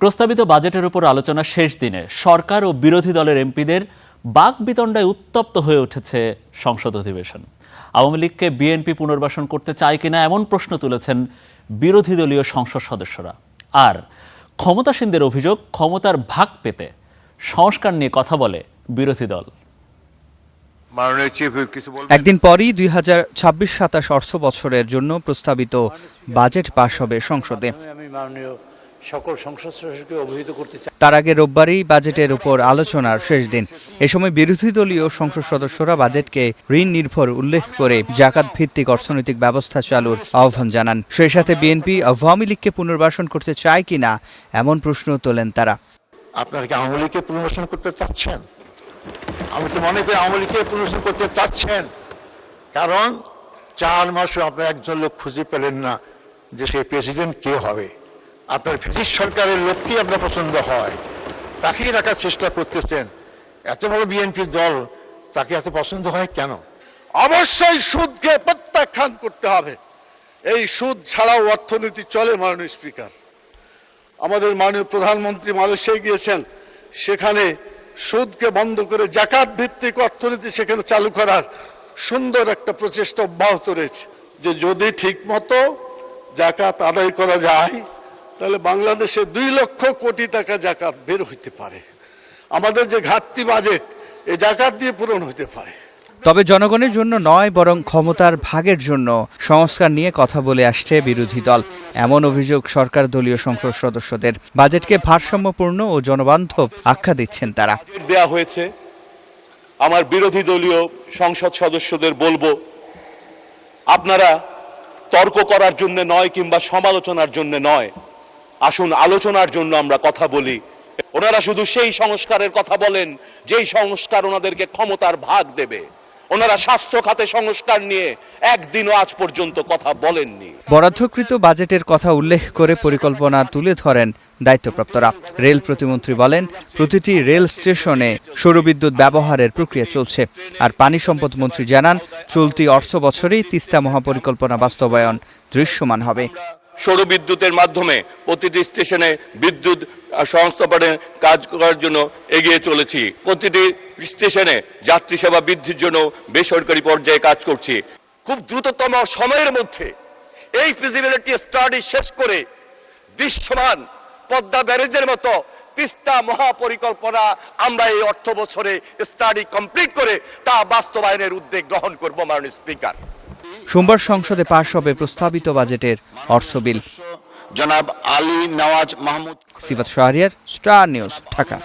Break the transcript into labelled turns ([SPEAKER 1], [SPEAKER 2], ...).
[SPEAKER 1] প্রস্তাবিত বাজেটের উপর আলোচনা শেষ দিনে সরকার ও বিরোধী দলের এমপিদের বাকবিতণ্ডায় উত্তপ্ত হয়ে উঠেছে সংসদ অধিবেশন। আওয়ামী লীগকে বিএনপি পুনর্বাসন করতে চায় কিনা এমন প্রশ্ন তুলেছেন বিরোধী দলীয় সংসদ সদস্যরা। আর ক্ষমতাসীনদের অভিযোগ, ক্ষমতার ভাগ পেতে সংস্কার নিয়ে কথা বলে বিরোধী দল।
[SPEAKER 2] একদিন পরই 2026-27 অর্থ বছরের জন্য প্রস্তাবিত বাজেট পাশ হবে সংসদে। তার আগে রোববারই বাজেটের উপর আলোচনার শেষ দিন। এ সময় বিরোধী দলীয় সংসদ সদস্যরা বাজেটকে ঋণ নির্ভর উল্লেখ করে জাকাত ভিত্তিক অর্থনৈতিক ব্যবস্থা চালুর আহ্বান জানান। সেই সাথে বিএনপি আওয়ামী লীগকে পুনর্বাসন করতে চায় কিনা এমন প্রশ্ন তোলেন তারা।
[SPEAKER 3] আপনারা কি আওয়ামী লীগকে পুনর্বাসন করতে চাচ্ছেন? আমি তো মনে করি আওয়ামী লীগকে পুনর্বাসন করতে চাচ্ছেন, কারণ 4 মাসও আপনারা একজন লোক খুঁজে পেলেন না যে সেই প্রেসিডেন্ট কে হবে। আপনার ব্রিটিশ সরকারের লোককেই আপনার পছন্দ হয়, তাকেই রাখার চেষ্টা করতেছেন। এত বড় বিএনপি দল, তাকে এত পছন্দ হয় কেন?
[SPEAKER 4] অবশ্যই সুদকে প্রত্যাখ্যান করতে হবে। এই সুদ ছাড়াও অর্থনীতি চলে। মাননীয় স্পিকার, আমাদের মাননীয় প্রধানমন্ত্রী মালয়েশিয়ায় গিয়েছেন, সেখানে সুদকে বন্ধ করে জাকাত ভিত্তিক অর্থনীতি সেখানে চালু করার সুন্দর একটা প্রচেষ্টা অব্যাহত রয়েছে। যে যদি ঠিক মতো জাকাত আদায় করা যায়, তাহলে বাংলাদেশে 2 লক্ষ কোটি টাকা জাকাত বের হইতে পারে। আমাদের যে ঘাটতি বাজেট, এই জাকাত দিয়ে পূরণ হইতে পারে।
[SPEAKER 2] তবে জনগণের জন্য নয়, বরং ক্ষমতার ভাগের জন্য সংস্কার নিয়ে কথা বলে আসছে বিরোধী দল। এমন অভিযোগ সরকার দলীয় সংসদ সদস্যদের। বাজেটকে ভারসাম্যপূর্ণ ও জনবান্ধব আখ্যা দিচ্ছেন তারা।
[SPEAKER 5] দেয়া হয়েছে, আমার বিরোধী দলীয় সংসদ সদস্যদের বলবো, আপনারা তর্ক করার জন্য নয় কিংবা সমালোচনার জন্য নয়, আসুন আলোচনার জন্য আমরা কথা বলি। ওনারা শুধু সেই সংস্কারের কথা বলেন যেই সংস্কার ওনাদেরকে ক্ষমতার ভাগ দেবে। ওনারা স্বাস্থ্য খাতে সংস্কার নিয়ে একদিনও আজ পর্যন্ত কথা বলেননি।
[SPEAKER 2] বরাদ্দকৃত বাজেটের কথা উল্লেখ করে পরিকল্পনা তুলে ধরেন দায়িত্বপ্রাপ্তরা। রেল প্রতিমন্ত্রী বলেন, প্রতিটি রেল স্টেশনে সৌরবিদ্যুৎ ব্যবহারের প্রক্রিয়া চলছে। আর পানি সম্পদ মন্ত্রী জানান, চলতি অর্থ বছরেই তিস্তা মহাপরিকল্পনা বাস্তবায়ন দৃশ্যমান হবে।
[SPEAKER 5] সৌরবিদ্যুতের মাধ্যমে প্রতিটি স্টেশনে বিদ্যুৎ সংস্থাপনের কাজ করার জন্য এগিয়ে চলেছি। প্রতিটি স্টেশনে যাত্রী সেবা বৃদ্ধির জন্য বেসরকারি পর্যায়ে কাজ করছি। খুব দ্রুততম সময়ের মধ্যে এই ফিজিবিলিটি স্টাডি শেষ করে দৃশ্যমান পদ্মা ব্যারেজের মতো তিস্তা মহাপরিকল্পনা আমরা এই অর্থ বছরে স্টাডি কমপ্লিট করে তা বাস্তবায়নের উদ্যোগ গ্রহণ করব। মাননীয় স্পিকার,
[SPEAKER 2] সোমবার সংসদে পাশ হবে প্রস্তাবিত বাজেটের অর্থ বিল।
[SPEAKER 5] জনাব আলী নওয়াজ মাহমুদ,
[SPEAKER 2] সিফাত শাহরিয়ার, স্টার নিউজ, ঢাকা।